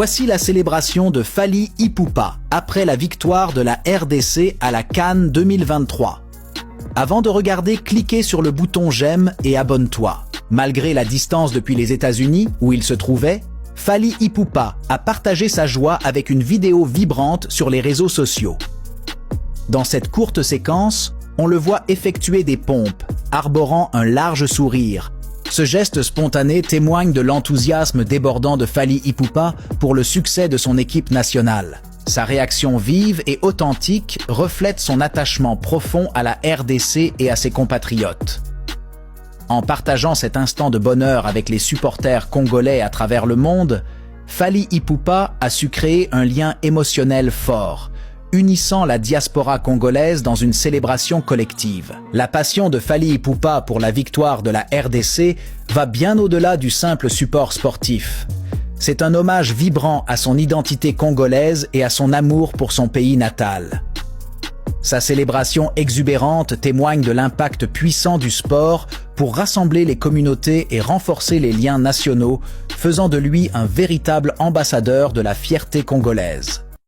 Voici la célébration de Fally Ipupa après la victoire de la RDC à la CAN 2023. Avant de regarder, cliquez sur le bouton j'aime et abonne-toi. Malgré la distance depuis les États-Unis, où il se trouvait, Fally Ipupa a partagé sa joie avec une vidéo vibrante sur les réseaux sociaux. Dans cette courte séquence, on le voit effectuer des pompes, arborant un large sourire. Ce geste spontané témoigne de l'enthousiasme débordant de Fally Ipupa pour le succès de son équipe nationale. Sa réaction vive et authentique reflète son attachement profond à la RDC et à ses compatriotes. En partageant cet instant de bonheur avec les supporters congolais à travers le monde, Fally Ipupa a su créer un lien émotionnel fort, unissant la diaspora congolaise dans une célébration collective. La passion de Fally Ipupa pour la victoire de la RDC va bien au-delà du simple support sportif. C'est un hommage vibrant à son identité congolaise et à son amour pour son pays natal. Sa célébration exubérante témoigne de l'impact puissant du sport pour rassembler les communautés et renforcer les liens nationaux, faisant de lui un véritable ambassadeur de la fierté congolaise.